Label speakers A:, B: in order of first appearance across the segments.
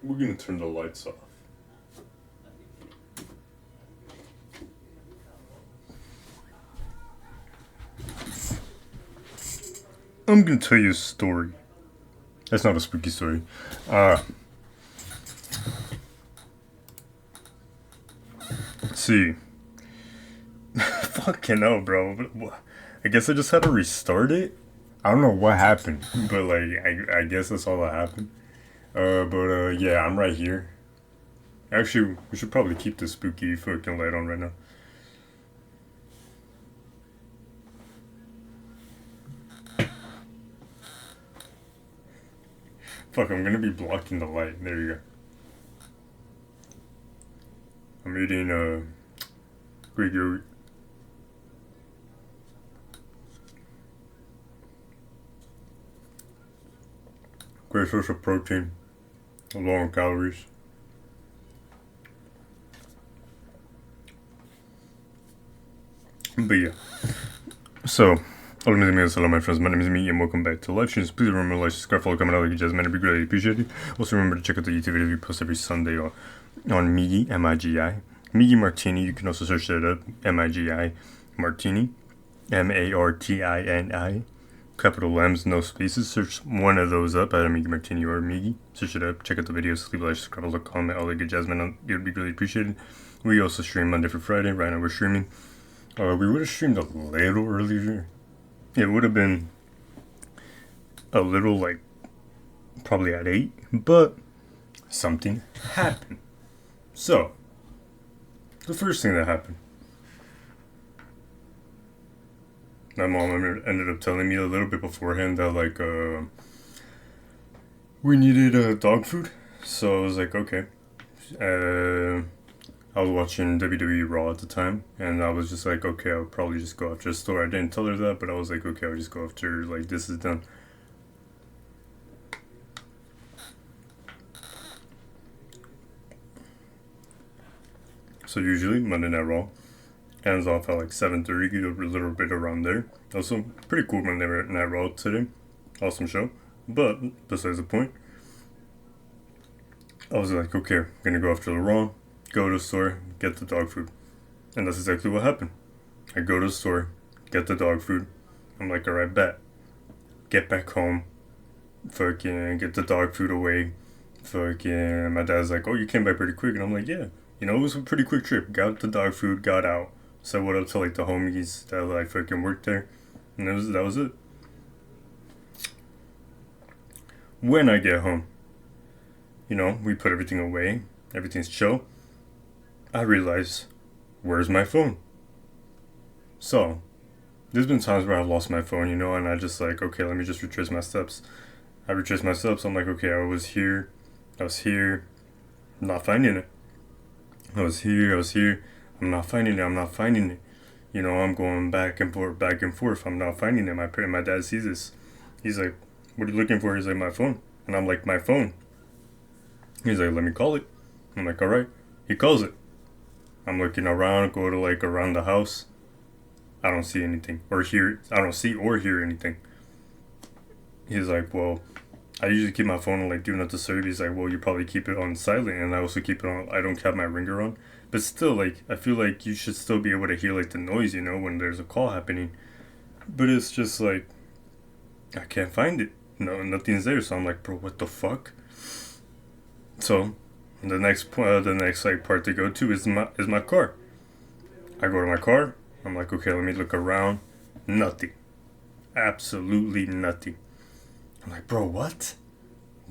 A: We're gonna turn the lights off. I'm gonna tell you a story. That's not a spooky story. Let's see. Fucking hell, bro. I guess I just had to restart it. I don't know what happened, but like, I guess that's all that happened. Yeah, I'm right here. Actually, we should probably keep the spooky fucking light on right now. Fuck, I'm gonna be blocking the light. There you go. I'm eating, Greek yogurt. Great source of protein, low on calories. But yeah. So, hello my friends, my name is Migi and welcome back to Live Streams. Please remember to like, subscribe, follow, comment, like, Jasmine, it'd be greatly appreciated. Also remember to check out the YouTube videos we post every Sunday on Migi, M-I-G-I. Migi Martini, you can also search that up, M-I-G-I, Martini, M-A-R-T-I-N-I. Capital M's, no spaces. Search one of those up, either Migi Martini or Migi. Search it up, check out the videos, leave a like, subscribe, like, comment, all that good Jasmine, it would be greatly appreciated. We also stream Monday through Friday. Right now we're streaming. We would have streamed a little earlier. It would have been a little, like, probably at 8, but something happened. So, the first thing that happened, my mom ended up telling me a little bit beforehand that, like, we needed dog food. So I was like, okay. I was watching WWE Raw at the time, and I was just like, okay, I'll probably just go after the store. I didn't tell her that, but I was like, okay, I'll just go after, like, this is done. So usually, Monday Night Raw ends off at like 7:30, a little bit around there. Also, pretty cool Monday Night Raw today. Awesome show. But, besides the point, I was like, okay, I'm gonna go after the Raw, go to the store, get the dog food. And that's exactly what happened. I go to the store, get the dog food. I'm like, alright, bet. Get back home, fucking get the dog food away. Fucking, my dad's like, oh, you came back pretty quick. And I'm like, yeah. You know, it was a pretty quick trip. Got the dog food, got out. Said what up to like the homies that like fucking worked there. And that was it. When I get home, you know, we put everything away. Everything's chill. I realize, where's my phone? So, there's been times where I've lost my phone, you know, and I just like, okay, let me just retrace my steps. I retrace my steps. I'm like, okay, I was here, I'm not finding it. I was here, I'm not finding it. You know, I'm going back and forth, I'm not finding it. My dad sees this. He's like, what are you looking for? He's like, my phone. And I'm like, my phone? He's like, let me call it. I'm like, alright. He calls it. I'm looking around, go to like around the house. I don't see anything I don't see or hear anything. He's like, well, I usually keep my phone on like do not disturb. He's like, well, you probably keep it on silent, and I also keep it on. I don't have my ringer on, but still, like, I feel like you should still be able to hear like the noise, you know, when there's a call happening. But it's just like, I can't find it. No, nothing's there. So I'm like, bro, what the fuck? So, the next like part to go to is my car. I go to my car. I'm like, okay, let me look around. Nothing. Absolutely nothing. I'm like, bro, what?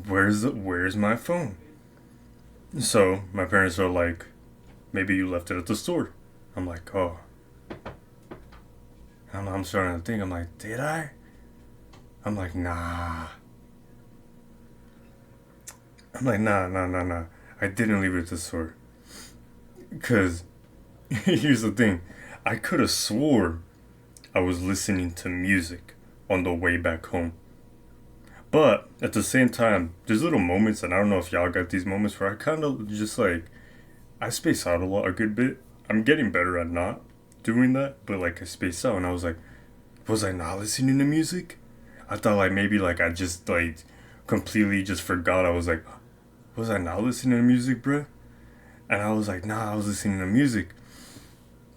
A: Where's my phone? So my parents are like, maybe you left it at the store. I'm like, oh. I'm starting to think. I'm like, did I? I'm like, nah. I'm like, nah. I didn't leave it at the store. Cause here's the thing. I could have swore I was listening to music on the way back home. But at the same time, there's little moments, and I don't know if y'all got these moments where I kind of just like, I space out a good bit. I'm getting better at not doing that, but like I spaced out and I was like, was I not listening to music? I thought like maybe like I just like completely just forgot. I was like, was I not listening to music, bruh? And I was like, nah, I was listening to music.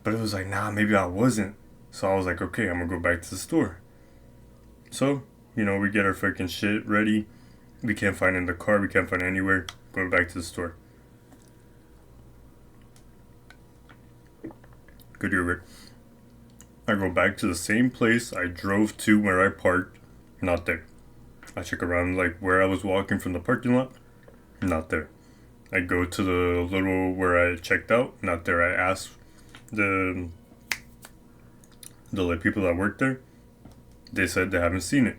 A: But it was like, nah, maybe I wasn't. So I was like, okay, I'm gonna go back to the store. So, we get our fucking shit ready. We can't find it in the car, we can't find it anywhere. Go back to the store. Good Uber. I go back to the same place I drove to where I parked. Not there. I check around like where I was walking from the parking lot. Not there. I go to the little where I checked out. Not there. I ask the like people that work there. They said they haven't seen it.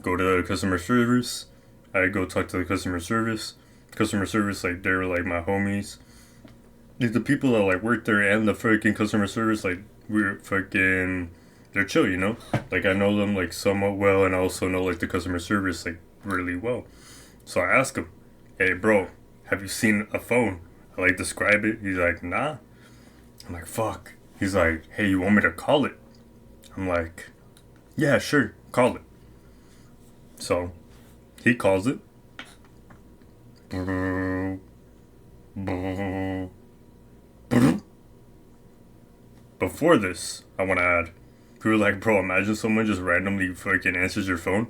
A: Go to customer service. I go talk to the customer service. Customer service, like they're like my homies. Like the people that like work there and the freaking customer service, like we're fucking, they're chill, Like I know them like somewhat well, and I also know like the customer service like really well. So I ask him, "Hey, bro, have you seen a phone?" I like describe it. He's like, "Nah." I'm like, "Fuck." He's like, "Hey, you want me to call it?" I'm like, "Yeah, sure, call it." So he calls it. Before this, I want to add, we were like, bro, imagine someone just randomly fucking answers your phone.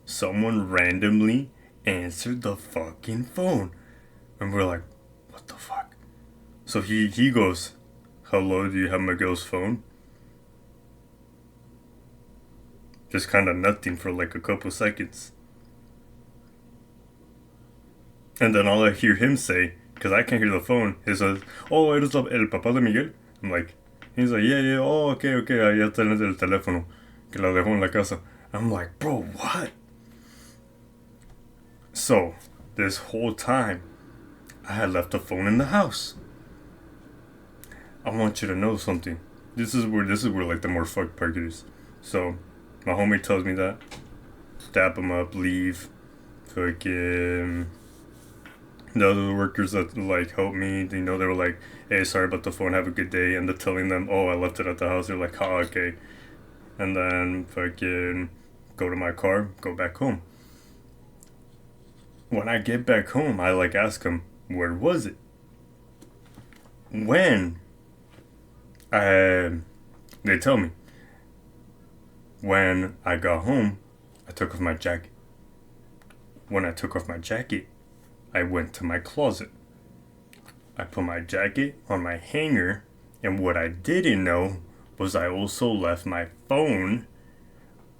A: Someone randomly answered the fucking phone. And we're like, what the fuck? So he goes, hello, do you have Miguel's phone? Just kind of nothing for like a couple seconds. And then all I hear him say, because I can't hear the phone, he says, oh, eres el papá de Miguel? I'm like, he's like, yeah, oh, okay, ya tenés el teléfono, que la dejó en la casa. I'm like, bro, what? So, this whole time, I had left the phone in the house. I want you to know something. This is where like the more fucked part is. So, my homie tells me that, dap him up, leave, fucking. The other workers that like helped me, they were like, "Hey, sorry about the phone. Have a good day." And they're telling them, "Oh, I left it at the house." They're like, "Oh, okay." And then fucking go to my car, go back home. When I get back home, I like ask them, "Where was it?" When they tell me. When I got home, I took off my jacket. When I took off my jacket, I went to my closet. I put my jacket on my hanger, and what I didn't know was I also left my phone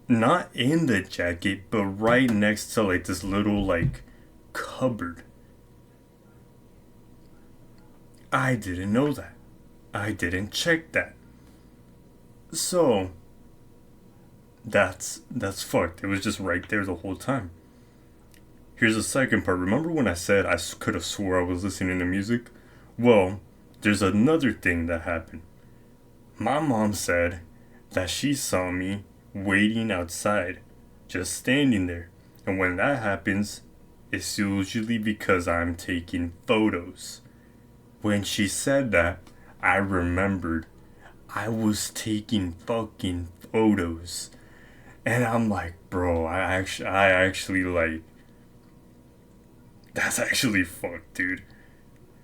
A: not in the jacket, but right next to like this little like cupboard. I didn't know that. I didn't check that. So that's fucked. It was just right there the whole time. Here's the second part. Remember when I said I could have swore I was listening to music? Well, there's another thing that happened. My mom said that she saw me waiting outside, just standing there. And when that happens, it's usually because I'm taking photos. When she said that, I remembered I was taking fucking photos. And I'm like, bro, I actually like, that's actually fucked, dude.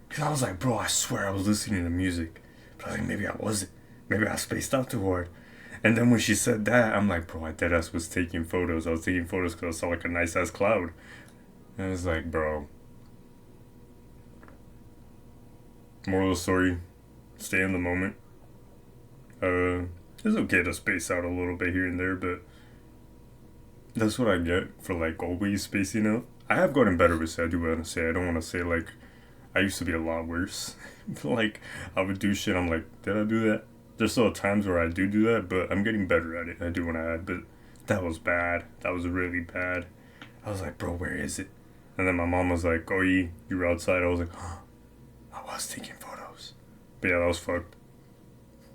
A: Because I was like, bro, I swear I was listening to music. But I was like, maybe I wasn't. Maybe I spaced out too hard. And then when she said that, I'm like, bro, I deadass was taking photos. I was taking photos because I saw like a nice ass cloud. And I was like, bro. Moral of the story, stay in the moment. It's okay to space out a little bit here and there, but that's what I get for like always spacing out. I have gotten better with it, I do want to say. I don't want to say like I used to be a lot worse. Like I would do shit, I'm like, did I do that? There's still times where I do that, but I'm getting better at it. I do want to add, but that was bad. That was really bad. I was like, bro, where is it? And then my mom was like, oh, you were outside. I was like, oh, I was taking photos. But yeah, that was fucked.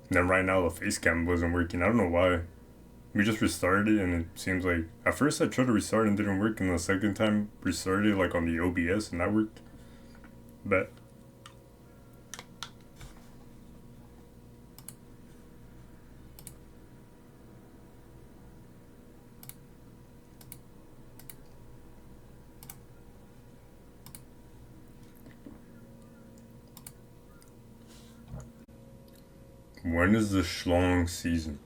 A: And then right now the face cam wasn't working. I don't know why. We just restarted it, and it seems like at first I tried to restart and didn't work, and the second time restarted like on the OBS and that worked. But When is the schlong season?